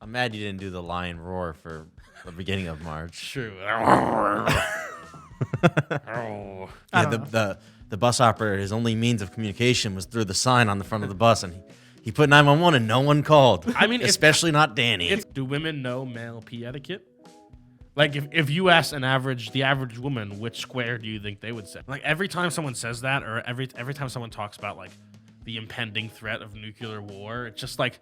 I'm mad you didn't do the lion roar for the beginning of March. True. The bus operator, his only means of communication was through the sign on the front of the bus, and he put 911 and no one called. I mean, especially not Danny. Do women know male pee etiquette? Like, if you ask the average woman, which square do you think they would say? Like, every time someone says that, or every time someone talks about, like, the impending threat of nuclear war, it's just like,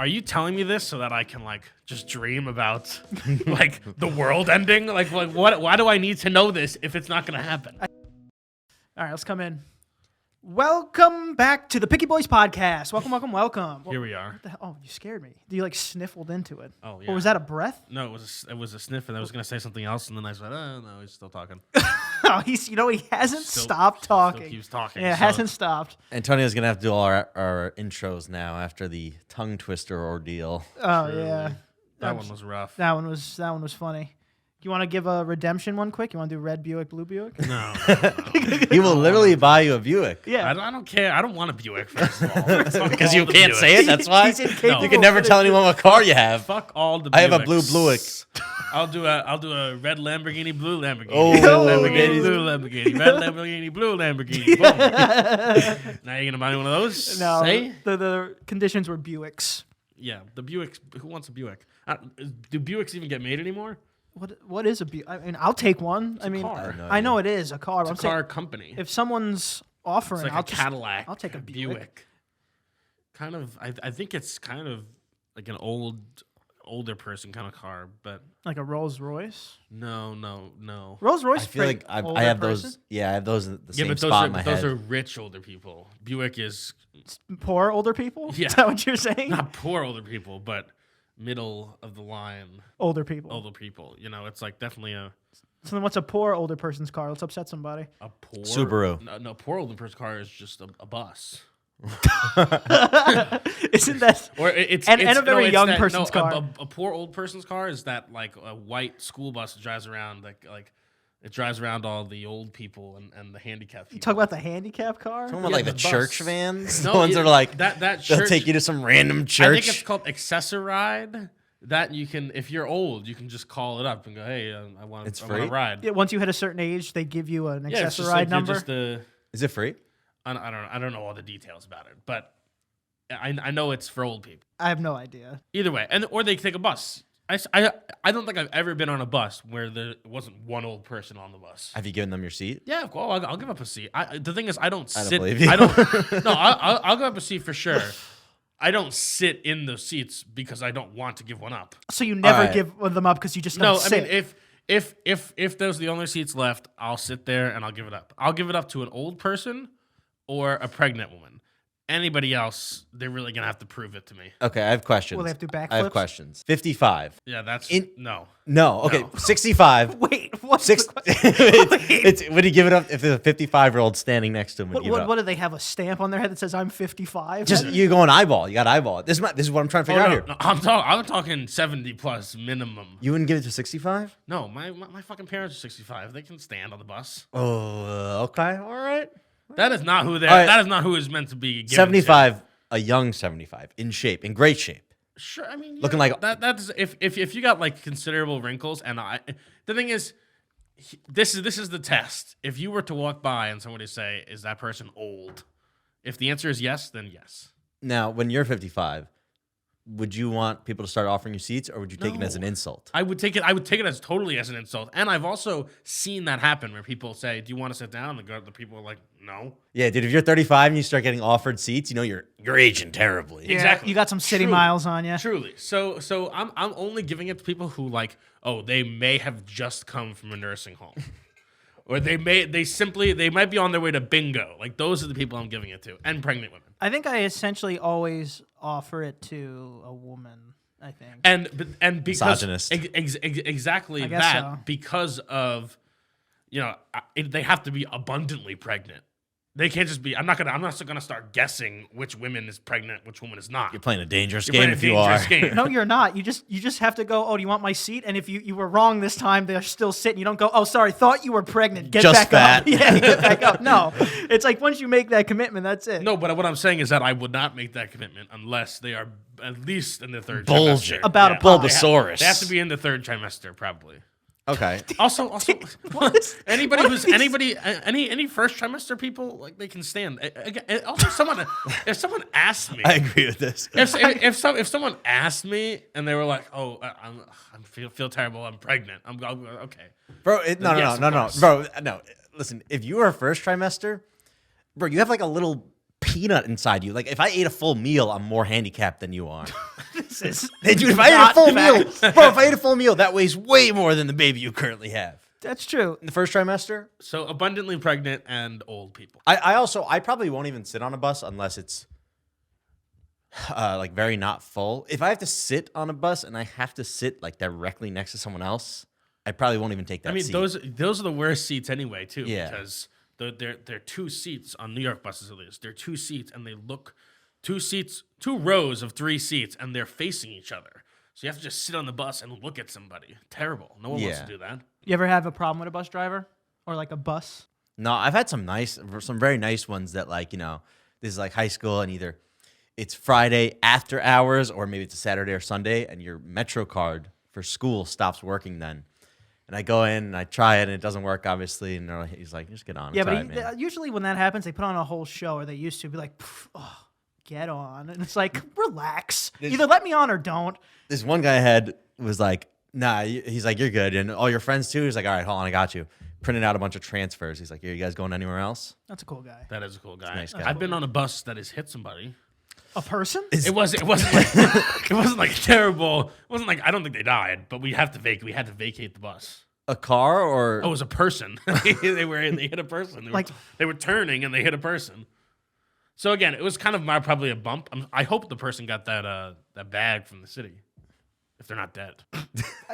are you telling me this so that I can, like, just dream about, like, the world ending? Like what? Why do I need to know this if it's not going to happen? All right, let's come in. Welcome back to the Picky Boys podcast. Welcome. Here we are. What the hell? Oh, you scared me. You like sniffled into it. Oh, yeah. Or was that a breath? No, it was a sniff, and I was going to say something else, and then I said, oh, no, he's still talking. Oh, he hasn't stopped talking. Still keeps talking. Yeah, hasn't stopped. Antonio's going to have to do all our intros now after the tongue twister ordeal. Oh, Truly. yeah. That one was rough. That one was funny. You want to give a redemption one quick? You want to do red Buick, blue Buick? No. He will literally buy you a Buick. Yeah. I don't care. I don't want a Buick, first of all. Because you can't say it, that's why? He's incapable. You can never tell anyone what car you have. Fuck all the Buicks. I have a blue Buick. I'll do a red Lamborghini, blue Lamborghini. Oh, red Lamborghini, blue Lamborghini. Red Lamborghini, blue Lamborghini. Boom. Now you're going to buy one of those? No, Say? the conditions were Buicks. Yeah, the Buicks. Who wants a Buick? Do Buicks even get made anymore? What is a Buick? I mean, I'll take one. It's a car. I know it is a car. It's a car company. If someone's offering, It's like a Cadillac. I'll take a Buick. Kind of. I think it's kind of like an older person kind of car, but Like a Rolls Royce. no. Rolls Royce. I feel like I have those. Yeah, I have those in the same spot in my head. Those are rich older people. Buick is Poor older people. Yeah. Is that what you're saying? not poor older people, but middle of the line Older people. older people. You know, it's like definitely a So then, what's a poor older person's car? Let's upset somebody. poor Subaru. No, poor older person's car is just a bus. Isn't that? Or it's And it's, a very it's young that, person's car. A poor old person's car is that like a white school bus that drives around like it drives around all the old people and the handicapped people. You talk about the handicap car. Talking about Yeah, like the the church bus. vans, No, the ones that are like that they'll church, take you to some random I church. think it's called Accessoride. That you can, if you're old, you can just call it up and go, "Hey, I want free? a ride." Yeah, once you hit a certain age, they give you an Yeah, it's just accessoride like number. Is it free? I don't know all the details about it, but I know it's for old people. I have no idea. Either way, or they take a bus. I don't think I've ever been on a bus where there wasn't one old person on the bus. Have you given them your seat? Yeah, well, I'll give up a seat. The thing is, I don't I don't sit. believe you. I don't. No, I'll give up a seat for sure. I don't sit in the seats because I don't want to give one up. So you never Alright. give them up because you just No, don't I sit. mean if those are the only seats left, I'll sit there and I'll give it up. I'll give it up to an old person or a pregnant woman. Anybody else, they're really gonna have to prove it to me. Okay, I have questions. Will they have to do I have backflips? questions. 55. Yeah, that's No. no. Okay, No. 65. Wait, what's Six. the question? it's would he give it up if there's a 55-year-old standing next to him? Would he give it What up? do they have, a stamp on their head that says I'm 55? Just you go on eyeball. You got eyeball. This is what I'm trying to figure out here. No, I'm talking 70 plus minimum. You wouldn't give it to 65? No, my fucking parents are 65. They can stand on the bus. Oh, okay, all right. That is not who they. All right. That is not who is meant to be. Given 75, a young 75, in shape, in great shape. To. Sure, I mean, Looking like- that's if you got like considerable wrinkles, and the thing is, this is the test. If you were to walk by and somebody say, "Is that person old?" If the answer is yes, then yes. Now, when you're 55, would you want people to start offering you seats, or would you take it as an No. insult? I would take it as totally as an insult, and I've also seen that happen where people say, "Do you want to sit down?" And the people are like, "No." Yeah, dude. If you're 35 and you start getting offered seats, you know you're aging terribly. Yeah, Exactly. You got some city True. miles on you. Truly. So I'm only giving it to people who like, oh, they may have just come from a nursing home. Or they might be on their way to bingo. Like those are the people I'm giving it to. And pregnant women. I think I essentially always offer it to a woman. I think. And because Misogynist. Exactly I guess that so. because of they have to be abundantly pregnant. They can't just be. I'm not gonna start guessing which woman is pregnant, which woman is not. You're playing a dangerous You're game playing a if you are. dangerous game. No, you're not. You just have to go, oh, do you want my seat? And if you were wrong this time, they're still sitting. You don't go, oh, sorry, thought you were pregnant. Get Just back fat. up. Yeah, get back up. No. It's like once you make that commitment, that's it. No, but what I'm saying is that I would not make that commitment unless they are at least in the third Bulging. trimester. About a Yeah. pop. Bulbasaurus. They have to be in the third trimester, probably. Okay. Also, What? anybody What who's are these- any first trimester people, like, they can stand. Also, if someone asked me, I agree with this. if someone asked me and they were like, "Oh, I feel terrible. I'm pregnant." I'm okay. Bro, Yes, of no. course. Bro, no. Listen, if you are a first trimester, bro, you have like a little peanut inside you. Like, if I ate a full meal, I'm more handicapped than you are. Hey, dude, if I ate a not full meal, facts. bro, if I ate a full meal, that weighs way more than the baby you currently have. That's true. In the first trimester, So abundantly pregnant and old people. I probably won't even sit on a bus unless it's like very not full. If I have to sit on a bus and I have to sit like directly next to someone else, I probably won't even take that I mean, seat. those are the worst seats anyway, too. Yeah. Because they're two seats on New York buses, at least. They're two seats, and they look two rows of 3 seats, and they're facing each other. So you have to just sit on the bus and look at somebody. Terrible. No one wants Yeah. to do that. You ever have a problem with a bus driver or like a bus? No, I've had some very nice ones that, like, you know, this is like high school and either it's Friday after hours or maybe it's a Saturday or Sunday and your Metro card for school stops working then. And I go in and I try it and it doesn't work, obviously. And he's like, just get on. Yeah, It's but all right, man. usually when that happens, they put on a whole show, or they used to be like, oh, get on. And it's like, relax. Either let me on or don't. This one guy I had was like, nah, he's like, you're good. And all your friends too? He's like, all right, hold on, I got you. Printed out a bunch of transfers. He's like, are you guys going anywhere else? That's a cool guy. That is a cool guy. nice guy. I've been on a bus that has hit somebody. A person? It wasn't like it wasn't like terrible. It wasn't like I don't think they died, but we had to vacate the bus. A car or? Oh, it was a person. they hit a person. They were turning and they hit a person. So again, it was kind of probably a bump. I hope the person got that bag from the city, if they're not dead.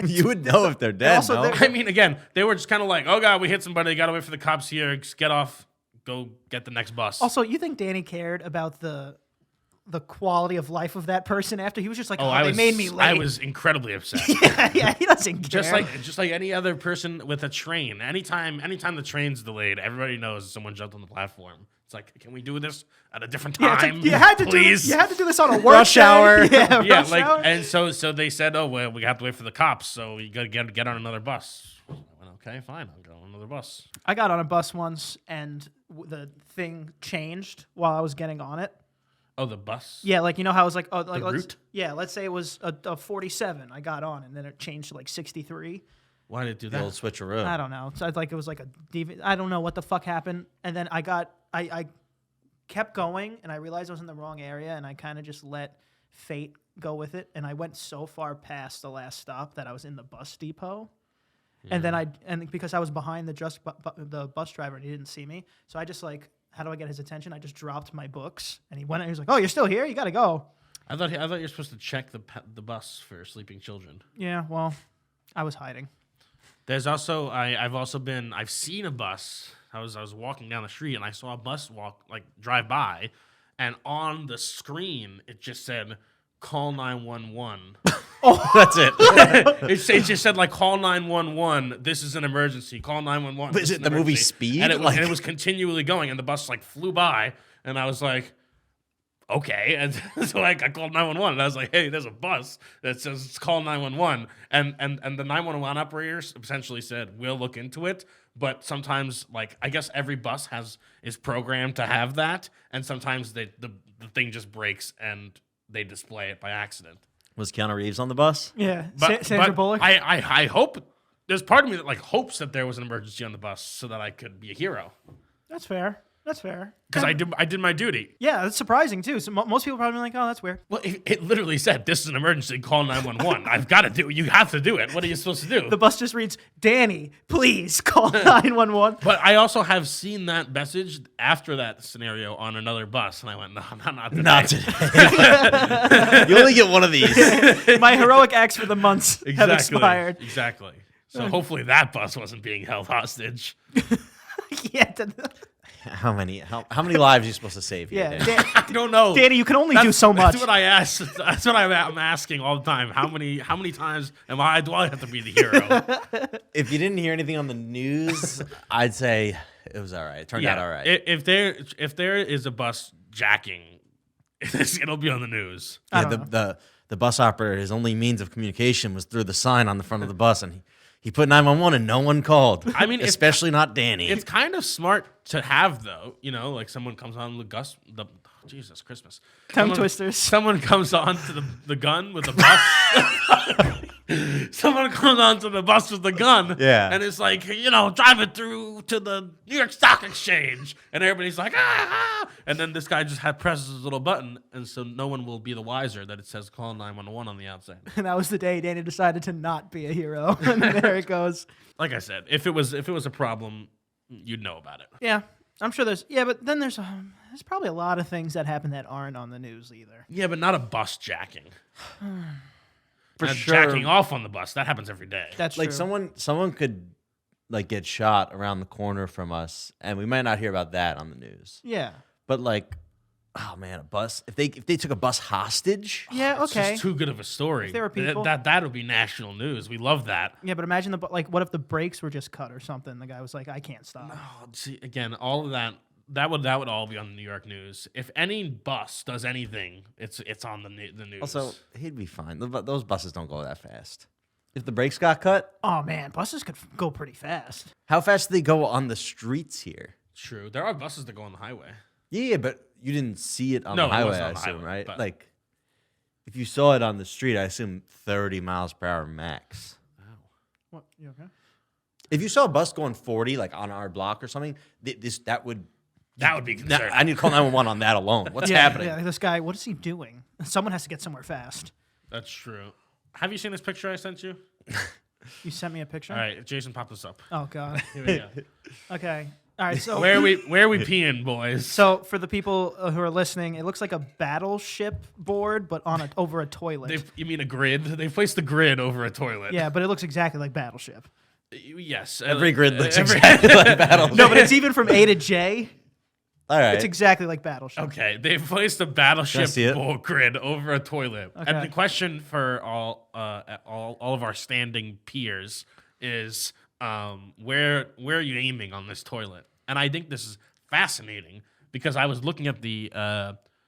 You would know if they're dead. Also, no? they're- I mean, again, they were just kind of like, oh god, we hit somebody. Got to wait for the cops here. Just get off. Go get the next bus. Also, you think Danny cared about the quality of life of that person after? He was just like, oh, I they made me late. I was incredibly upset. yeah, he doesn't care. Just like any other person with a train. Anytime the train's delayed, everybody knows someone jumped on the platform. It's like, can we do this at a different Yeah, it's time? like, you had to please. do this on a work Rush day. hour. Yeah, Yeah, rush like, hour. and so they said, oh well, we have to wait for the cops, so you gotta get on another bus. I went, okay, fine, I'll go on another bus. I got on a bus once, and the thing changed while I was getting on it. Oh, the bus. Yeah, like, you know how it was like, oh, like The route? let's say it was a 47. I got on, and then it changed to like 63. Why did it do The that? old switcheroo. I don't know. So like it was like a I don't know what the fuck happened. And then I kept going, and I realized I was in the wrong area, and I kind of just let fate go with it. And I went so far past the last stop that I was in the bus depot. And then because I was behind the bus driver and he didn't see me, so I just like, how do I get his attention? I just dropped my books, and he went and he was like, "Oh, you're still here? You got to go." I thought you were supposed to check the bus for sleeping children. Yeah, well, I was hiding. There's also I've seen a bus. I was walking down the street and I saw a bus drive by, and on the screen it just said call 911. That's it. It just said like call 911. This is an emergency. Call 911. But is This it an the movie emergency." Speed? And it was, Like- and it was continually going, and the bus like flew by, and I was like, okay. And so I called 911, and I was like, hey, there's a bus that says it's call 911, and the 911 operators essentially said we'll look into it, but sometimes like I guess every bus is programmed to have that, and sometimes the thing just breaks and they display it by accident. Was Keanu Reeves on the bus? Yeah, But, Sandra but Bullock. I hope there's part of me that like hopes that there was an emergency on the bus so that I could be a hero That's fair. That's fair. because I did my duty. Yeah, that's surprising too. So most people probably be like, "Oh, that's weird." Well, it literally said this is an emergency. Call 911. I've got to do it. You have to do it. What are you supposed to do? The bus just reads, "Danny, please call 911." But I also have seen that message after that scenario on another bus, and I went, no, not today. Not today. You only get one of these. My heroic acts for the months have expired. Exactly. So hopefully that bus wasn't being held hostage. Yeah. How many lives are you supposed to save here? Yeah, Dan? I don't know. Danny, you can only do so much. That's what I ask. That's what I'm asking all the time. How many times do I have to be the hero? If you didn't hear anything on the news, I'd say it was all right. It turned out all right. If there is a bus jacking, it'll be on the news. Yeah, the bus operator, his only means of communication was through the sign on the front of the bus, and he put 911 and no one called. I mean, especially not Danny. It's kind of smart to have, though. You know, like someone comes on Jesus Christmas. Twisters. Someone comes on to the gun with the bus. Someone comes onto the bus with the gun. Yeah. And it's like, drive it through to the New York Stock Exchange. And everybody's like, ah. And then this guy just presses his little button. And so no one will be the wiser that it says call 911 on the outside. And that was the day Danny decided to not be a hero. And there it goes. Like I said, if it was a problem, you'd know about it. Yeah. I'm sure but then there's probably a lot of things that happen that aren't on the news either. Yeah, but not a bus jacking. For sure. Jacking off on the bus, that happens every day. That's like true. someone could like get shot around the corner from us, and we might not hear about that on the news. Yeah. But like, oh man, a bus. If they took a bus hostage, Yeah, It's okay. just too good of a story. If there were people- that would be national news. We love that. Yeah, but imagine what if the brakes were just cut or something? The guy was like, I can't stop. Oh, see, again, all of that would all be on the New York news. If any bus does anything, it's on the news. also he'd be fine. Those buses don't go that fast. If the brakes got cut, Oh man, buses could go pretty fast. how fast do they go on the streets here? True. There are buses that go on the highway. Yeah, but you didn't see it on No, the it highway, wasn't I on the assume, highway, right? but- Like, if you saw it on the street, I assume 30 miles per hour max. What? You okay? If you saw a bus going 40, like on our block or something, that would That would be concerning. I need to call 911 on that alone. What's Yeah, happening? Yeah, this guy, what is he doing? Someone has to get somewhere fast. That's true. Have you seen this picture I sent you? You sent me a picture? All right, Jason, pop this up. Oh god. Here we go. Okay. All right. So where are we peeing, boys? So for the people who are listening, it looks like a Battleship board, but over a toilet. You mean a grid? They placed the grid over a toilet. Yeah, but it looks exactly like Battleship. Yes. Every grid looks exactly like Battleship. No, but it's even from A to J. All right. It's exactly like Battleship. Okay, they placed a Can I Battleship see it? board grid over a toilet. Okay. And the question for all of our standing peers is, where are you aiming on this toilet? And I think this is fascinating because I was looking at the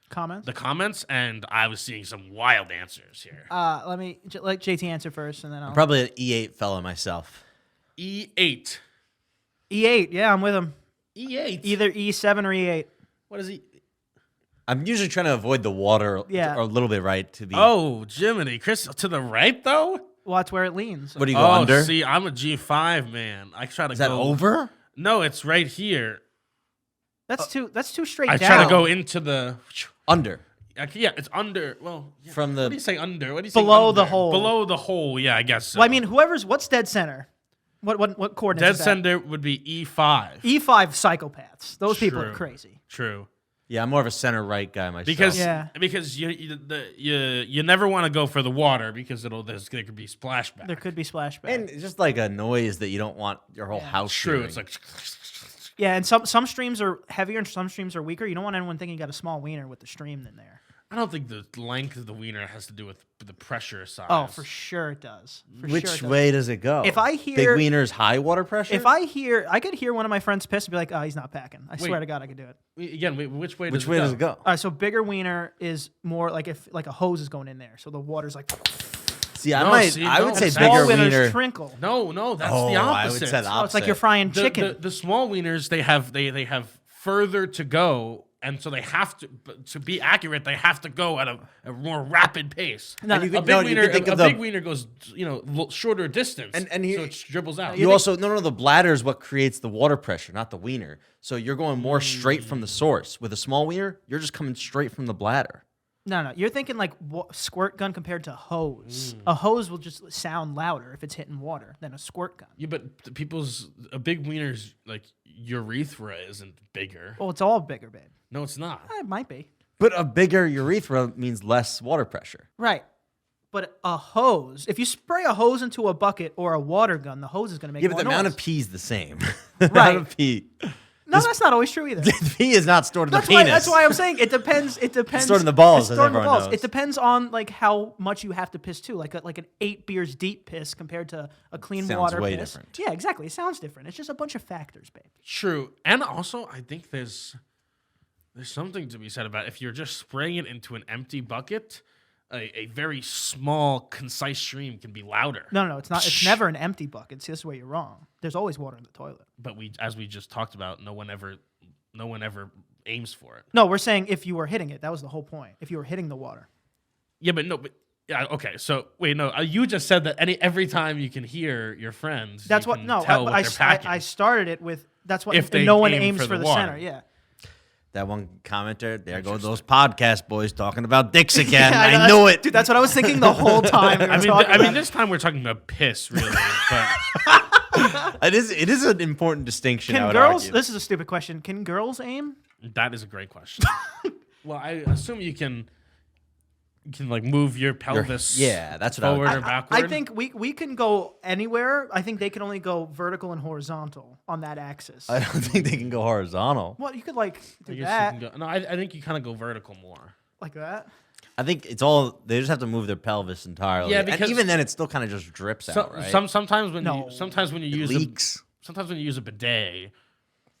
Comments? and I was seeing some wild answers here. Let me let JT answer first, and then I'll. Probably an E8 fella myself. E8. E8. Yeah, I'm with him. E8. Either E7 or E8. What is he? I'm usually trying to avoid the water Yeah. or a little bit right to be. Oh, Jiminy. Chris, to the right, though? Well, that's where it leans. What do you go under? See, I'm a G5 man. I try to Is go that over? No, it's right here. That's too straight I down. try to go into the. Under. Yeah, it's under. Well, yeah. From the- What do you say under? What do you say Below the under? hole. Below the hole. Yeah, I guess so. Well, I mean, what's dead center? What coordinates? dead is that? center would be E5. E5 psychopaths. Those people are True. crazy. True. Yeah, I'm more of a center right guy myself. Because Yeah. you never want to go for the water because there could be splashback. There could be splashback. and it's just like a noise that you don't want your whole house True. hearing. It's like Yeah, and some streams are heavier and some streams are weaker. You don't want anyone thinking you got a small wiener with the stream in there. I don't think the length of the wiener has to do with the pressure size. Oh, for sure it does. For Which sure it does. way does it go? If I big hear- wieners, high water pressure. I could hear one of my friends piss and be like, oh, he's not packing. I swear Wait. to God, I could do it. Again, which way? which way does it go? All right, so bigger wiener is more like if like a hose is going in there, so the water's like. See, No, I no, would say it's bigger Small wieners wiener. trinkle. No, that's Oh, the I opposite. would say the Oh, it's like you're opposite. frying chicken. The small wieners they have further to go, and so they have to be accurate. They have to go at a more rapid pace. No, And you a could- A big no, you wiener, could think a of the- big wiener goes shorter distance, And here- so it dribbles out. You also no, the bladder is what creates the water pressure, not the wiener. So you're going more straight from the source. With a small wiener, you're just coming straight from the bladder. No, you're thinking like squirt gun compared to hose. A hose will just sound louder if it's hitting water than a squirt gun. Yeah, but a big wiener's like urethra isn't bigger. Well, it's all bigger, babe. No, it's not. It might be. But a bigger urethra means less water pressure. Right. But a hose, if you spray a hose into a bucket or a water gun, the hose is going to make Yeah, more but the noise. amount of pee is the same. The Right. amount of pee. No, No, that's not always true either. The pee is not stored in the That's why, penis. that's why I'm saying it depends. It depends. stored in the balls, It's as stored in the everyone balls. knows. It depends on like how much you have to piss too. Like an 8 beers deep piss compared to a clean Sounds water way piss. different. Yeah, exactly. It sounds different. It's just a bunch of factors, babe. True. And also, I think there's something to be said about if you're just spraying it into an empty bucket, a very small, concise stream can be louder. No, it's not. It's never an empty bucket. See, this is where you're wrong. There's always water in the toilet. But as we just talked about, no one ever aims for it. No, we're saying if you were hitting it. That was the whole point. If you were hitting the water. Yeah, but okay. So wait, no, you just said that every time you can hear your friends. That's you what. can No, tell what they're packing. I started it with. That's what. If they no one aim aims for for the the water. center. Yeah. That one commenter, there go those podcast boys talking about dicks again. Yeah, I knew it. Dude, that's what I was thinking the whole time. I mean, this time we're talking about piss, really. But It is an important distinction. I Can would girls? argue. This is a stupid question. Can girls aim? that is a great question. Well, I assume you can like move your pelvis. yeah, that's what I would- forward or backward. I think we can go anywhere. I think they can only go vertical and horizontal on that axis. I don't think they can go horizontal. Well, you could like I do guess that, you can go. No, I think you kind of go vertical more. like that. I think it's all they just have to move their pelvis entirely. Yeah, and because- even then, it still kind of just drips out, right? Sometimes when No. you use leaks. sometimes when you use a bidet,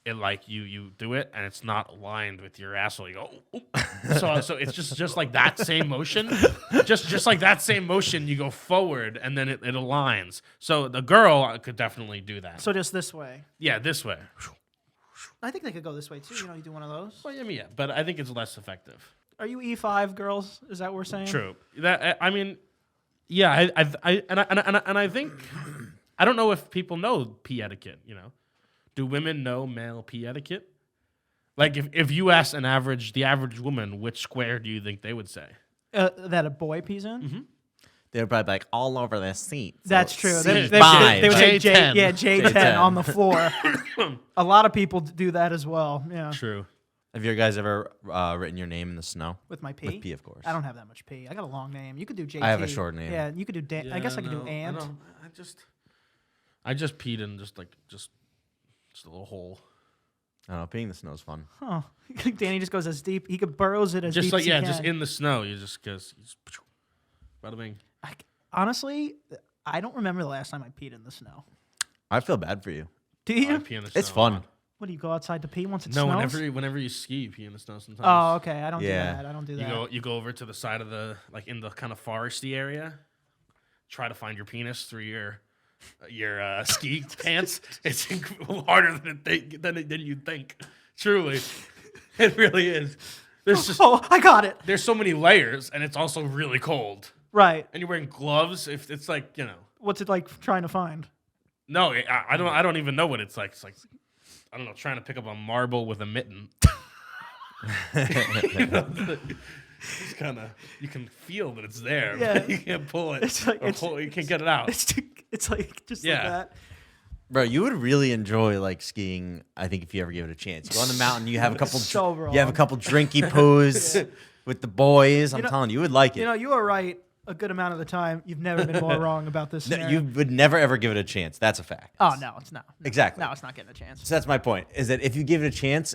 it like you do it and it's not aligned with your asshole. You go, so it's just like that same motion, just like that same motion. You go forward and then it aligns. So the girl could definitely do that. So just this way. Yeah, this way. I think they could go this way too. You know, you do one of those. Well, yeah, but I think it's less effective. Are you E5 girls? Is that what we're saying? True. That I mean, yeah. I think I don't know if people know pee etiquette. You know, do women know male pee etiquette? Like if you ask the average woman, which square do you think they would say? That a boy pees in? Mm-hmm. They're probably like all over the seat. So That's true. C5. They would say J10. J10 J10. on the floor. A lot of people do that as well. Yeah. True. Have you guys ever written your name in the snow? With my pee? With pee, of course. I don't have that much pee. I got a long name. You could do JT. I have a short name. Yeah, you could do Dan. I guess I could do Ant. I just peed in just a little hole. I don't know. Peeing in the snow is fun. Oh, Danny just goes as deep. He could burrows it as Just deep like as he can. just in the snow. You just bada bing. Honestly, I don't remember the last time I peed in the snow. I feel bad for you. Do I you? pee in the It's snow a fun. lot. What do you go outside to pee once it No, snows? whenever you ski, you pee in the snow sometimes. Oh, okay. I don't Yeah. do that. I don't do You that. go over to the side of the like in the kind of foresty area. Try to find your penis through your ski pants. It's harder than you'd think. Truly, it really is. There's just Oh, I got it. there's so many layers, and it's also really cold. Right. And you're wearing gloves. If it's like What's it like trying to find? no, I don't even know what it's like. It's like I don't know, trying to pick up a marble with a mitten. It's kind of you can feel that it's there, Yeah. but you can't pull it. It's like- You can't get it out. It's like just like Yeah. that. Bro, you would really enjoy like skiing. I think if you ever give it a chance, you go on the mountain. You have a couple. So You have a wrong. couple drinky poos with the boys. I'm know- telling you, you would like it. You know, you are right a good amount of the time. You've never been more wrong about this. No, scenario. you would never ever give it a chance. That's a fact. Oh no, it's not. No. Exactly. No, it's not getting a chance. So that's my point. Is that if you give it a chance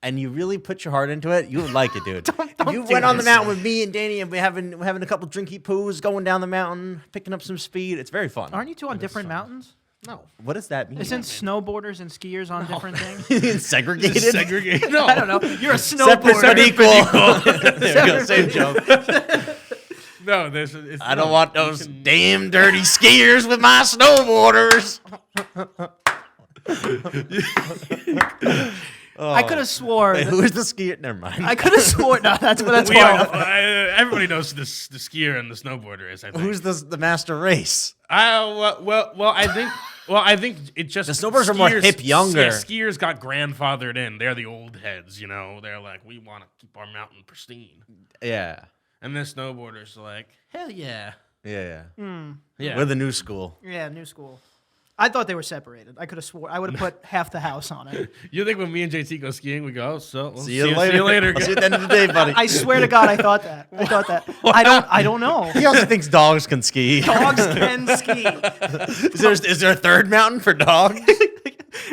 and you really put your heart into it, you would like it, dude. If you do went on the this. mountain with me and Danny, and we're having a couple drinky poos, going down the mountain, picking up some speed. It's very fun. Aren't you two on different mountains? No, What does that mean? Isn't snowboarders and skiers on different things? segregated? segregated. No, I don't know. You're a Separate snowboarder. but equal. There we go. Same joke. No, there's. It's, I don't want those damn dirty skiers with my snowboarders. I could have swore. Wait, who's the skier? Never mind. I could have swore. No, that's We horrible. all, everybody knows who the skier and the snowboarder is. I think. Who's the master race? Well, I think it just The snowboarders are more hip, younger. Yeah, skiers got grandfathered in. They're the old heads, you know. They're like, we want to keep our mountain pristine, Yeah. and the snowboarders are like, hell yeah, Yeah. yeah. We're the new school. Yeah, new school. I thought they were separated. I could have swore. I would have put half the house on it. You think when me and JT go skiing, we go, so we'll See you later. See you later. I'll see you at the end of the day, buddy. I swear to God, I thought that. I don't know. He also thinks dogs can ski. Dogs can ski. Is there a third mountain for dogs?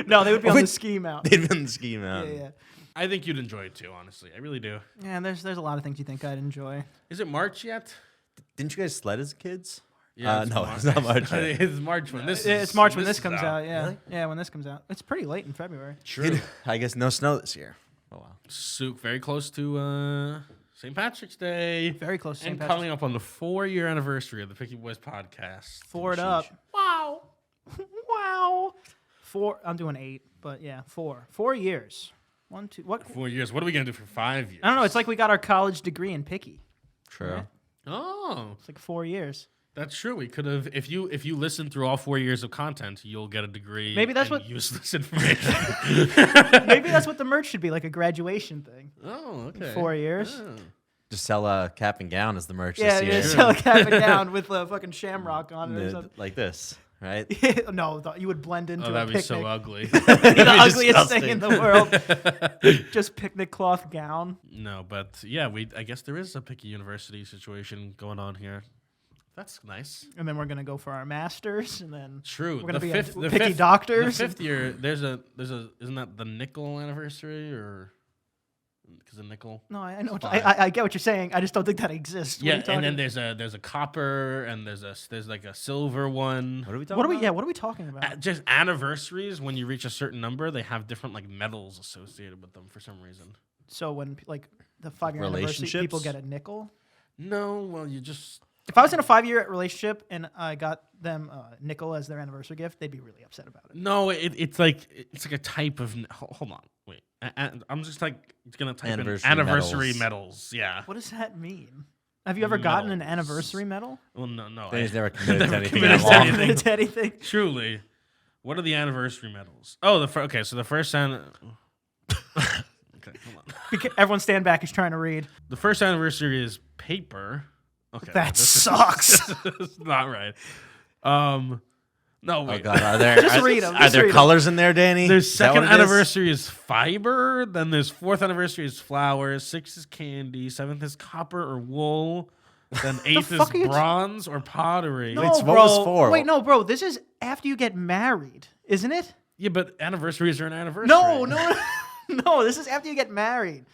No, they would be on the ski mount. They'd be on the ski Yeah, mountain. yeah. I think you'd enjoy it too, honestly. I really do. Yeah, there's a lot of things you think I'd enjoy. Is it March yet? Didn't you guys sled as kids? Yeah, No, it's not March yet. It's March when this. It's March when this comes is out. Yeah, Really? yeah, when this comes out. It's pretty late in February. True. I guess no snow this year. Oh wow. Very close to St. Patrick's Day. Very close to And St. Patrick's. coming up on the 4-year anniversary of the Picky Boys podcast. Forward up. Wow. Wow. 4. I'm doing 8, but yeah, 4. 4 years. 1, 2. What? 4 years. What are we gonna do for 5 years? I don't know. It's like we got our college degree in picky. True. Right. Oh, It's like 4 years. that's true. We could have. If you listen through all 4 years of content, you'll get a degree. Maybe that's in what- useless information. Maybe that's what the merch should be, like a graduation thing. Oh, okay. 4 years. Oh. Just sell a cap and gown as the merch Yeah, this yeah. year. Sell a cap and gown with a fucking shamrock on it or something. Like this, right? No, you would blend into Oh, a that'd be picnic. so ugly. Be the ugliest thing in the world. Just picnic cloth gown. No, but yeah, I guess there is a Picky University situation going on here. That's nice. And then we're gonna go for our masters, and then True. we're gonna the be fifth, the picky fifth, doctors. The 5th year, there's a isn't that the nickel anniversary or because of nickel? No, I know. Five. I get what you're saying. I just don't think that exists. What are Yeah, you talking and then about? there's a copper and there's like a silver one. What are we talking What are we? about? Yeah, what are we talking about? Just anniversaries, when you reach a certain number, they have different like medals associated with them for some reason. So when like the 5-year anniversary, people Relationships? get a nickel. No, well you just If I was in a 5-year relationship and I got them a nickel as their anniversary gift, they'd be really upset about it. no, it's like a type of hold on, wait. I'm just like gonna type Anniversary in anniversary medals. medals. Yeah. What does that mean? Have you ever gotten an Medals. anniversary medal? Well, no. Then he's never committed to Never anything committed in to long. anything. Committed to anything? Truly. What are the anniversary medals? Oh, okay. So the first okay, hold on. Everyone stand back. He's trying to read. The first anniversary is paper. Okay, That this is- sucks. this is not right. No, Oh wait. God, are there Just read 'em, Are just there read 'em. colors in there, Danny? There's Is that second what it is? anniversary is fiber. Then there's 4th anniversary is flowers. 6th is candy. 7th is copper or wool. Then 8th is fuck are you bronze or pottery. No, Wait, so bro. what was for? Wait, no, bro. This is after you get married, isn't it? Yeah, but anniversaries are an anniversary. No, no. This is after you get married.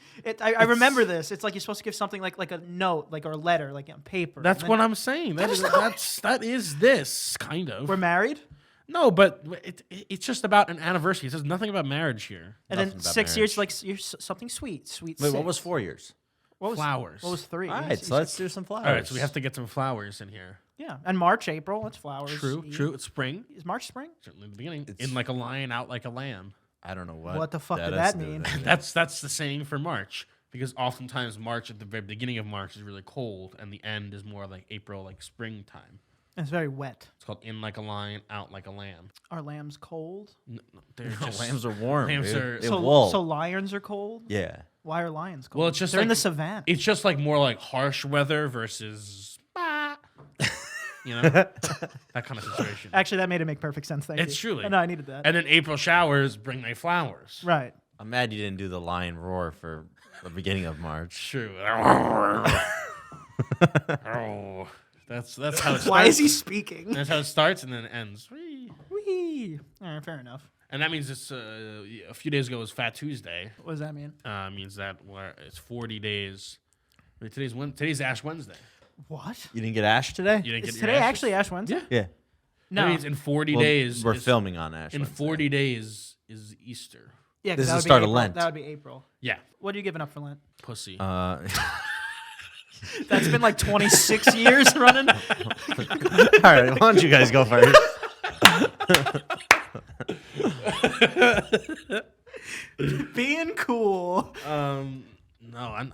I remember this. It's like you're supposed to give something like a note, like or a letter, like on paper. That's And what then- I'm saying. That is not- That is this kind of. We're married, No, but it's just about an anniversary. It says nothing about marriage here. and Nothing then about 6 years, marriage. like you're something sweet. Wait, six. what was 4 years? What was Flowers. What was 3? All right, so let's do some flowers. All right, so we have to get some flowers in here. Yeah, and March, April. It's flowers. True. It's spring. Is March spring? Certainly the beginning. It's- In like a lion, out like a lamb. I don't know what. What the fuck did has that to do with mean? anything. That's the saying for March because oftentimes March at the very beginning of March is really cold and the end is more like April, like springtime. It's very wet. It's called in like a lion, out like a lamb. Are lambs cold? No, they're No, just lambs are warm. lambs dude. are- They So, have wool. so lions are cold. Yeah. Why are lions cold? Well, it's just they're in like- the savannah. It's just like more like harsh weather versus, you know, that kind of situation. Actually, that made it make perfect sense. Thank It's you. truly. No, I needed that. And then April showers bring May flowers. Right. I'm mad you didn't do the lion roar for the beginning of March. True. Oh, that's how it starts. Why is he speaking? That's how it starts and then it ends. Whee. Whee! All right, fair enough. And that means it's a few days ago was Fat Tuesday. What does that mean? Means that it's 40 days. Wait, today's Ash Wednesday. What? You didn't get Ash today? You didn't Is get your today ashes? actually Ash Wednesday? Yeah. Yeah. No. That means in 40 Well, days. we're is- filming on Ash. In Wednesday. 40 days is Easter. Yeah, 'cause This is that would the start be of April. Lent. That would be April. Yeah. What are you giving up for Lent? Pussy. That's been like 26 years running. All right, why don't you guys go first? Being cool. No, I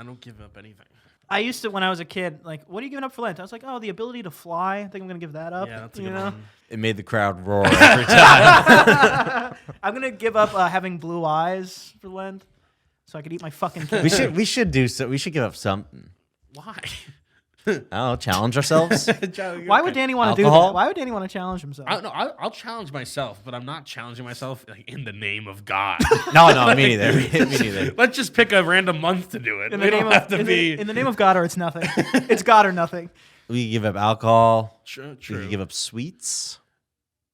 don't give up anything. I used to when I was a kid. Like, what are you giving up for Lent? I was like, oh, the ability to fly. I think I'm gonna give that up. Yeah, that's a you good know? one. It made the crowd roar every time. I'm gonna give up having blue eyes for Lent, so I could eat my fucking cake. we should do so. We should give up something. Why? I don't know, challenge ourselves. Why would Danny want to do Alcohol? that? Why would Danny want to challenge himself? I'll challenge myself, but I'm not challenging myself like, in the name of God. No, me neither. Me neither. Let's just pick a random month to do it. in We the don't name have of to in be. the name of God, or it's nothing. It's God or nothing. We could give up alcohol. True. We could give up sweets.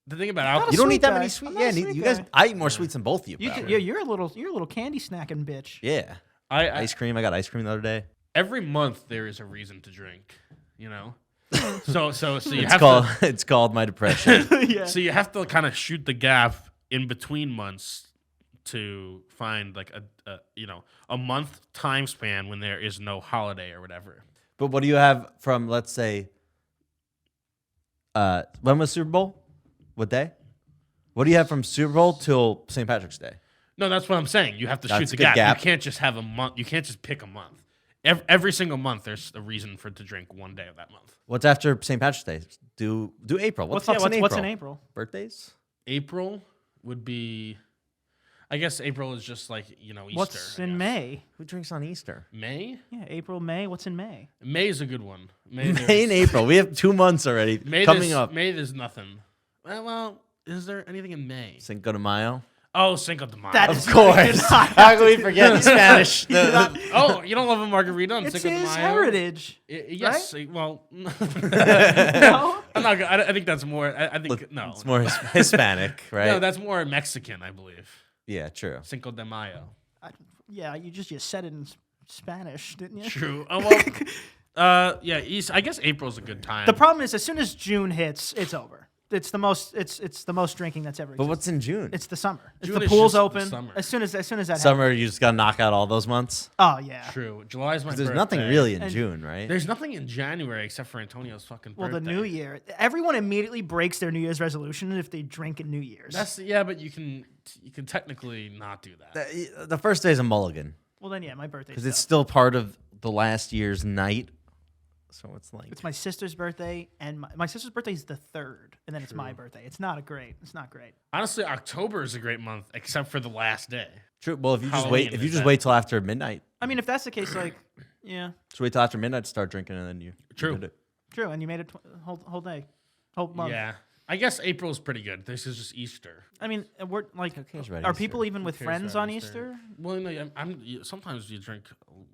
The thing about Not alcohol, a You don't sweet eat that guy. many I'm sweets. not a Yeah, sweet you guys. guy. I eat more sweets than both of you. You probably. do, you're a little candy snacking bitch. Yeah. I Ice cream. I got ice cream the other day. every month there is a reason to drink. You know, so you It's have called. to. It's called my depression. Yeah. So you have to kind of shoot the gap in between months to find like a month time span when there is no holiday or whatever. But what do you have from, let's say, when was Super Bowl? What day? What do you have from Super Bowl till St. Patrick's Day? No, that's what I'm saying. You have to That's shoot a the good gap. gap. You can't just have a month. You can't just pick a month. Every single month, there's a reason to drink one day of that month. What's after St. Patrick's Day? Do April. What's in April? What's in April? Birthdays? April would be, I guess April is just like Easter. What's I in guess. May? Who drinks on Easter? May? Yeah, April, May. What's in May? May is a good one. May May and April. We have 2 months already coming up. May there's nothing. Well, is there anything in May? Cinco de Mayo. Oh, Cinco de Mayo. That Of is course. How can we forget the Spanish? Oh, you don't love a margarita on It's Cinco de his Mayo? heritage. Yes. Well, No. I'm not. I think that's more. I think no. It's more Hispanic, right? No, that's more Mexican, I believe. Yeah, true. Cinco de Mayo. Yeah, you said it in Spanish, didn't you? True. Oh, well, yeah. I guess April's a good time. The problem is, as soon as June hits, it's over. It's the most. It's the most drinking that's ever. But Existed. what's in June? It's the summer. It's June the is pool's just the open. summer. As soon as that Summer, you just got to knock out all those months? happens. Oh yeah. True. July's my 'Cause there's birthday. nothing really in And- June, right? There's nothing in January except for Antonio's fucking Well, birthday. the New Year. Everyone immediately breaks their New Year's resolution if they drink in New Year's. But you can technically not do that. The first day is a mulligan well, then yeah, my birthday. because it's still part of the last year's night. So it's like It's my sister's birthday, and my sister's birthday is the 3rd, and then it's my birthday. It's not great. Honestly, October is a great month except for the last day. true. Well, if you just Halloween wait, if you is just that- wait till after midnight, I mean, if that's the case, like, yeah, just wait till after midnight to start drinking, and then you True. did it. true. And you made it whole day, whole month. Yeah. I guess April's pretty good. This is just Easter. I mean, we're like, cares about are Easter? people even with cares friends about on Easter? Easter? Well, no, sometimes you drink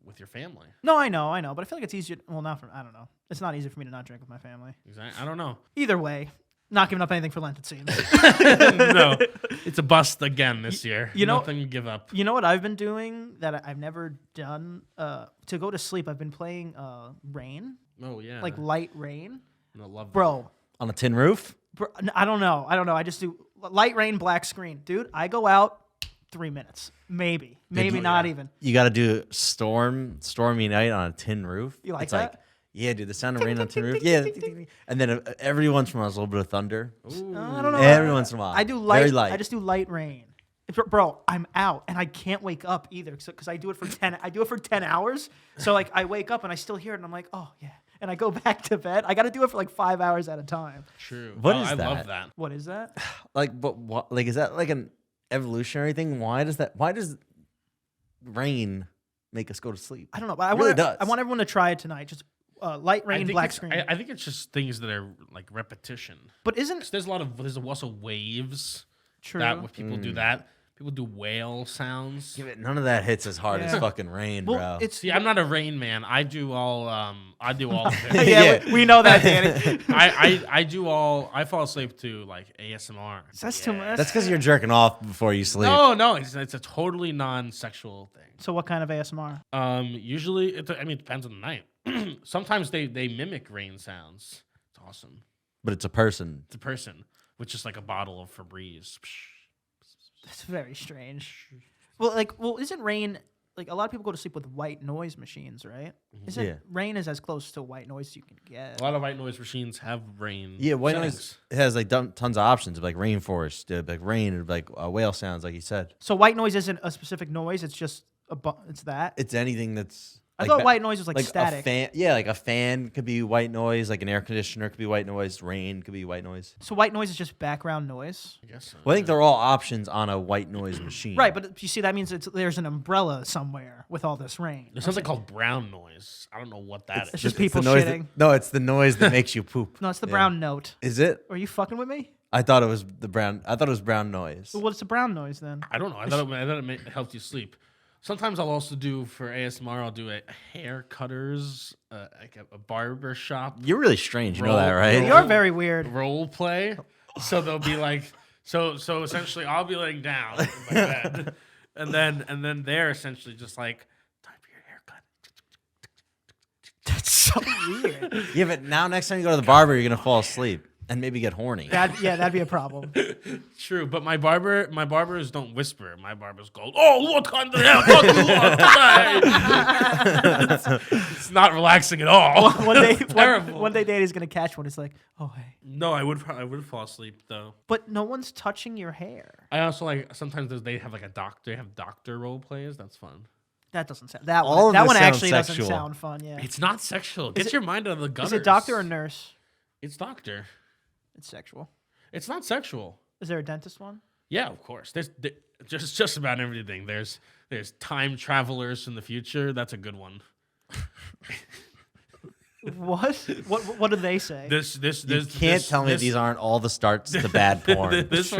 with your family. No, I know, but I feel like it's easier. Well, not for I don't know. It's not easy for me to not drink with my family. Exactly. I don't know. Either way, not giving up anything for Lent. It seems. No, it's a bust again this year. you know- Nothing to give up. You know what I've been doing that I've never done? To go to sleep, I've been playing Rain, Oh yeah, like light rain, no, love that. bro. On a tin roof. I don't know. I just do light rain, black screen, dude. I go out 3 minutes, maybe not even. You got to do stormy night on a tin roof. You like it's that? Like, yeah, dude, the sound of rain on a tin roof. Yeah, and then every once in a while, there's a little bit of thunder. I don't know. Every once in a while. I do Very light. light. I just do light rain. Bro, I'm out and I can't wake up either because I do it for 10. I do it for 10 hours. So like I wake up and I still hear it and I'm like, oh yeah, and I go back to bed. I got to do it for like 5 hours at a time. True. What Oh, is I that? love that. What is that? Like, but what? Like, is that like an evolutionary thing? Why does rain make us go to sleep? I don't know, but I It really want does. I want everyone to try it tonight. Just light rain, black screen. I think it's just things that are like repetition. but isn't There's also waves true? that when people do that. People do whale sounds. Give it, none of that hits as hard as Yeah. fucking rain, well, bro. it's See, I'm not a rain man. I do all. I do all. Of it. yeah, Yeah. we know that, Danny. I do all. I fall asleep to like ASMR. That's too much. That's because you're jerking off before you sleep. No, it's a totally non-sexual thing. So what kind of ASMR? Usually, it depends on the night. Sometimes they mimic rain sounds. It's awesome. But it's a person. It's a person with just like a bottle of Febreze. That's very strange. Well, isn't rain like a lot of people go to sleep with white noise machines, right? Isn't Yeah. rain is as close to white noise as you can get? A lot of white noise machines have rain. Yeah, white settings. noise it has like tons of options. Like rainforest, like rain, like whale sounds, like you said. So white noise isn't a specific noise; it's just it's that. It's anything that's. I like thought ba- white noise was like static. A fan, yeah, like a fan could be white noise. Like an air conditioner could be white noise. Rain could be white noise. So white noise is just background noise, I guess so. Well, I think they're all options on a white noise machine. right? But you see, that means there's an umbrella somewhere with all this rain. There's something called brown noise. I don't know what that It's is. just the people noise shitting. no, it's the noise that makes you poop. No, it's the Yeah. brown note. Is it? Are you fucking with me? I thought it was the brown. I thought it was brown noise. Well, what's the brown noise then? I don't know. I thought it helped you sleep. Sometimes I'll also do for ASMR. I'll do a hair cutters, like a barber shop You're really strange. You know Roll- that, right? You're very weird. role play. So they'll be like, so essentially, I'll be laying down in my bed, and then they're essentially just like, time for your haircut. That's so weird. Yeah, but now next time you go to the barber, you're gonna fall asleep and maybe get horny. That'd be a problem. True, but my barbers don't whisper. My barbers go, "Oh, what kind of haircut do you want today?" It's not relaxing at all. Terrible. One day, Danny's gonna catch one. It's like, oh hey. No, I would fall asleep though. But no one's touching your hair. I also like sometimes they have like a doctor. They have doctor role plays. That's fun. That doesn't sound. That All one. of That this one sounds actually sexual. doesn't sound fun. Yeah. It's not sexual. Get your mind out of the gutters. Is it doctor or nurse? It's doctor. It's sexual. It's not sexual. Is there a dentist one? Yeah, of course. There's just about everything. There's time travelers in the future. That's a good one. What? What do they say? You can't tell me these aren't all the starts to bad porn. There's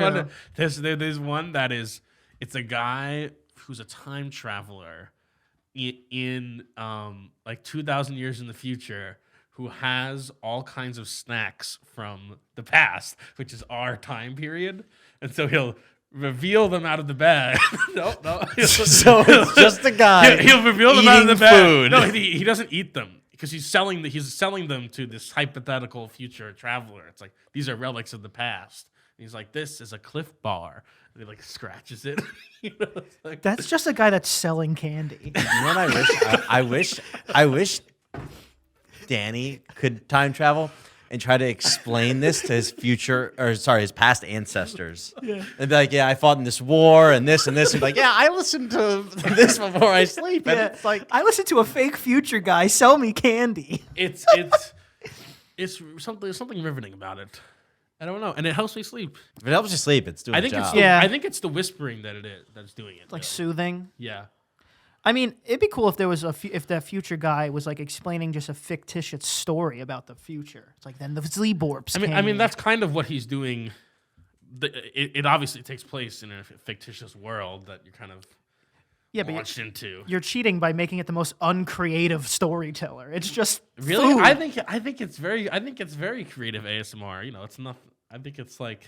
one that is, it's a guy who's a time traveler in like 2,000 years in the future, who has all kinds of snacks from the past, which is our time period, and so he'll reveal them out of the bag. No. So it's just a guy. He'll reveal them out of the eating bag. food. No, he doesn't eat them because he's selling them to this hypothetical future traveler. It's like, these are relics of the past. And he's like, this is a Cliff Bar. And he like scratches it. You know, it's like, That's just a guy that's selling candy. You know what I wish? I wish Danny could time travel and try to explain this to his his past ancestors. Yeah. And be like, yeah, I fought in this war and this and this. And be like, yeah, I listened to this before I sleep. And Yeah, it's like, I listened to a fake future guy sell me candy. it's something riveting about it. I don't know, and it helps me sleep. if it helps you sleep, it's doing I think the job. Yeah. I think it's the whispering that's doing it. Like really. soothing. Yeah. I mean, it'd be cool if there was if that future guy was like explaining just a fictitious story about the future. It's like then the Zborps. I mean that's kind of what he's doing. It obviously takes place in a fictitious world that you're kind of launched into. You're cheating by making it the most uncreative storyteller. It's just Really, food. I think it's very creative ASMR. You know, it's not. I think it's like.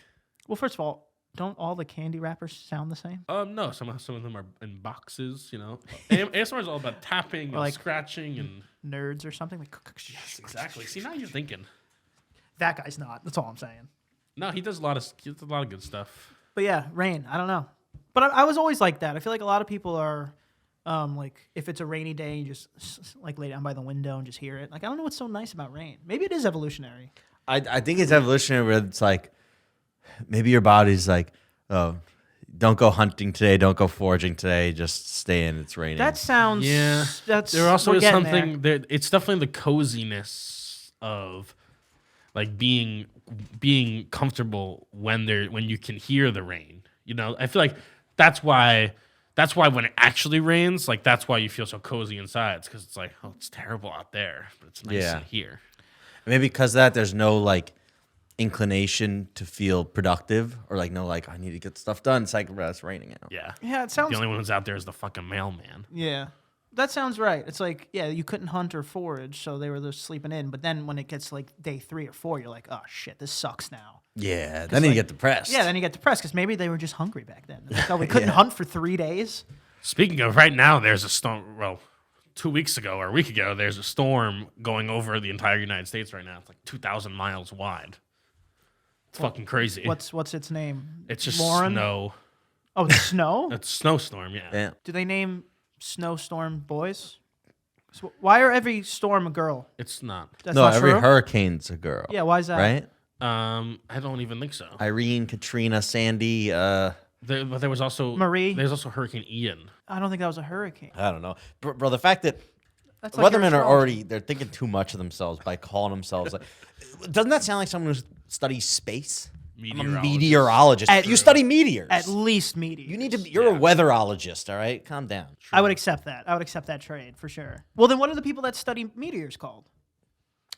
Well, first of all, don't all the candy wrappers sound the same? No, some of them are in boxes. You know, ASMR is all about tapping and like scratching and. Nerds or something like. Yes, exactly. See, now you're thinking. That guy's not. That's all I'm saying. No, he does a lot of good stuff. But yeah, rain. I don't know. But I was always like that. I feel like a lot of people are, like, if it's a rainy day, you just like lay down by the window and just hear it. Like, I don't know what's so nice about rain. Maybe it is evolutionary. I think it's evolutionary where it's like, maybe your body's like, oh, don't go hunting today, don't go foraging today, just stay in, it's raining. That sounds. Yeah. That's. There also we're is getting something there. there. It's definitely the coziness of like being comfortable when you can hear the rain. You know, I feel like that's why when it actually rains, like that's why you feel so cozy inside. It's because it's like, oh, it's terrible out there, but it's nice in here. Maybe because of that, there's no like inclination to feel productive or like no like I need to get stuff done. It's like it's raining out. Yeah. Yeah, it sounds. The only one who's out there is the fucking mailman. Yeah. That sounds right. It's like, yeah, you couldn't hunt or forage, so they were just sleeping in. But then when it gets like day 3 or 4, you're like, oh shit, this sucks now. Yeah, then you get depressed. Yeah, then you get depressed because maybe they were just hungry back then. Like, oh, we couldn't hunt for 3 days. Speaking of right now, there's a storm. Well, 2 weeks ago or a week ago, there's a storm going over the entire United States right now. It's like 2,000 miles wide. It's fucking crazy. What's its name? It's just Lauren? snow. Oh, it's snow? It's snowstorm, yeah. Yeah. Do they name snowstorm boys? So why are every storm a girl? It's not. That's No, not every true? hurricane's a girl. Yeah, why is that? Right? I don't even think so. Irene, Katrina, Sandy. But there was also Marie. There's also Hurricane Ian. I don't think that was a hurricane. I don't know, bro. The fact that That's like your weathermen are astrology. they're thinking too much of themselves by calling themselves like. Doesn't that sound like someone who studies space? I'm a meteorologist. You study meteors. At least meteors. You need to. You're a weatherologist, all right? Calm down. I would accept that. I would accept that trade for sure. Well, then what are the people that study meteors called?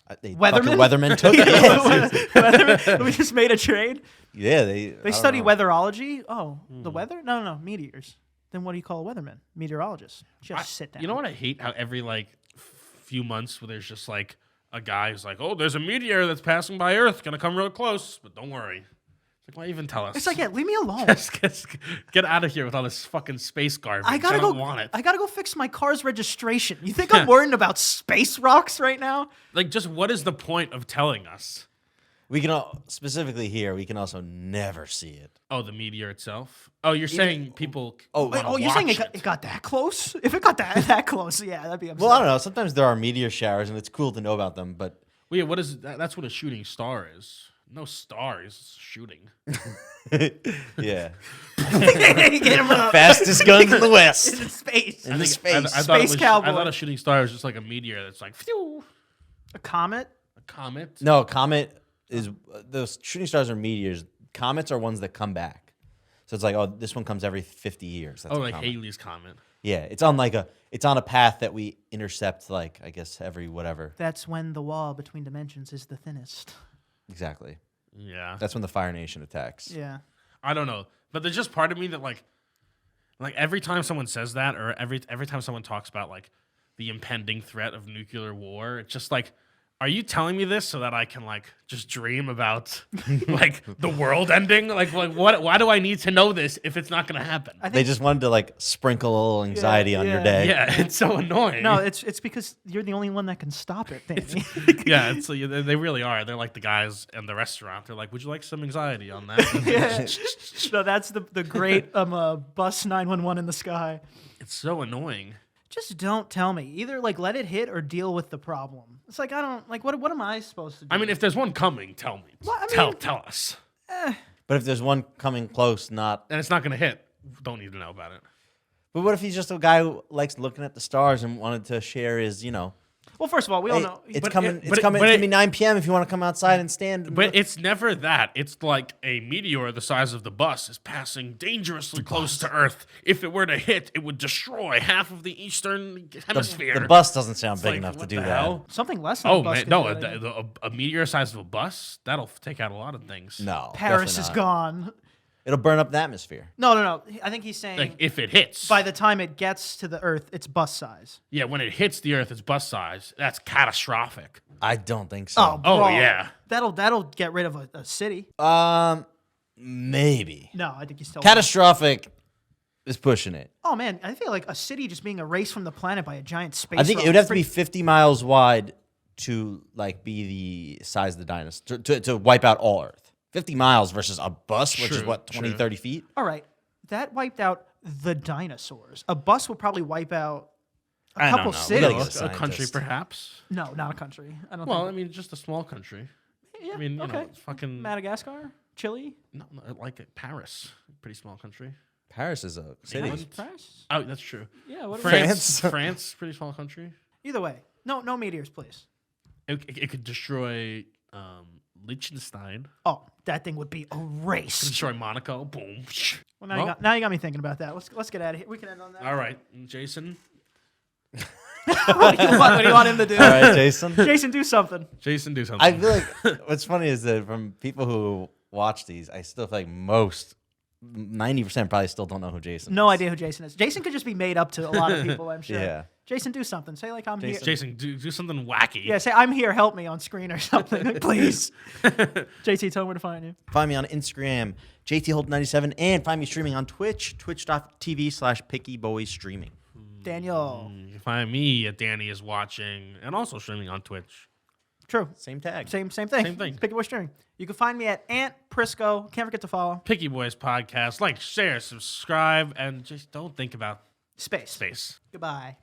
Weathermen. Weathermen? Weathermen took it. Weathermen? We just made a trade. Yeah, They study weatherology. Oh, the weather? No, meteors. Then what do you call a weatherman? Meteorologist. Just sit down. You know what I hate? How every like few months where there's just like a guy who's like, oh, there's a meteor that's passing by Earth, gonna come real close, but don't worry. It's like, why even tell us? It's like, yeah, leave me alone. Just get out of here with all this fucking space garbage. I gotta don't go. want it. I gotta go fix my car's registration. You think I'm worrying about space rocks right now? Like, just what is the point of telling us? We can specifically here. We can also never see it. Oh, the meteor itself. Oh, you're saying people. Oh, Wait, wanna you're saying watch it got that close? If it got that close, yeah, that'd be upsetting. Well, I don't know. Sometimes there are meteor showers, and it's cool to know about them. But Well, yeah, what is that? That's what a shooting star is. No star is shooting. yeah, Get him up. fastest guns in the West. In space. In the I space. thought it Space was, cowboy. I thought a shooting star is just like a meteor that's like, phew, A comet? a comet. No, comet is those shooting stars are meteors. Comets are ones that come back. So it's like, oh, this one comes every 50 years. That's Oh, a like comet. Halley's comet. Yeah, it's on a path that we intercept, like I guess every whatever. That's when the wall between dimensions is the thinnest. Exactly. Yeah. That's when the Fire Nation attacks. Yeah. I don't know, but there's just part of me that like every time someone says that, or every time someone talks about like the impending threat of nuclear war, it's just like, are you telling me this so that I can like just dream about like the world ending? Like what? Why do I need to know this if it's not gonna happen? I They think just wanted to like sprinkle a little anxiety on your yeah. day. Yeah, it's so annoying. no, it's because you're the only one that can stop it, Danny. Yeah, it's they really are. They're like the guys in the restaurant. They're like, "Would you like some anxiety on that?" No, that's the great bus 911 in the sky. It's so annoying. Just don't tell me. Either like let it hit or deal with the problem. It's like I don't like what am I supposed to do? I mean, if there's one coming, tell me. Well, I mean- tell us. But if there's one coming close, not. And it's not gonna hit. Don't need to know about it. But what if he's just a guy who likes looking at the stars and wanted to share his, well, first of all, we all hey, know it's But coming. it- It's but it- coming. but It's it- gonna be 9 p.m. if you want to come outside and stand. and But look. it's never that. It's like a meteor the size of the bus is passing dangerously close to Earth. If it were to hit, it would destroy half of the eastern hemisphere. the bus doesn't sound It's big like, enough to what do the that. hell? something less than Oh a bus man, could no! do that. A meteor size of a bus that'll take out a lot of things. No, Paris definitely is not. gone. It'll burn up the atmosphere. No. I think he's saying Like if it hits, by the time it gets to the Earth, it's bus size. yeah, when it hits the Earth, it's bus size. That's catastrophic. I don't think so. Oh, bro. yeah. That'll get rid of a city. Maybe No, I think he's still catastrophic is pushing it. Oh man, I feel like a city just being erased from the planet by a giant space. I think it rock would is have to be pretty- 50 miles wide to like be the size of the dinosaur to wipe out all Earth. 50 miles versus a bus, which is True, what 20, true. 30 feet. All right, that wiped out the dinosaurs. A bus will probably wipe out a I don't couple know. We gotta cities. get A country, scientist. perhaps. No, not a country. I don't Well, I think. mean, just a small country. Yeah, I mean, you okay. know, it's fucking Madagascar, Chile, no, like Paris, pretty small country. Paris is a city. England? France. Oh, that's true. Yeah, what France, France? France, pretty small country. Either way, no meteors, please. It could destroy Liechtenstein, Oh, that thing would be erased. destroy Monaco. Boom. Well, now, Well. you got me thinking about that. Let's get out of here. We can end on that. All right, Jason. what do you want him to do? All right, Jason. Jason, do something. Jason, do something. I feel like what's funny is that from people who watch these, I still feel like 90% probably still don't know who Jason No is. idea who Jason is. Jason could just be made up to a lot of people, I'm sure. Yeah. Jason, do something. Say like I'm here. Jason, do something wacky. Yeah, say I'm here. Help me on screen or something, like, please. JT, tell me where to find you. Find me on Instagram, JTHolt97, and find me streaming on Twitch, twitch.tv/PickyBoysStreaming. Daniel. You can find me at Danny is watching and also streaming on Twitch. True. Same tag. Same thing. Same thing. Picky Boy Streaming. You can find me at Ant Prisco. Can't forget to follow. Picky Boys Podcast. Like, share, subscribe, and just don't think about Space. space. Goodbye.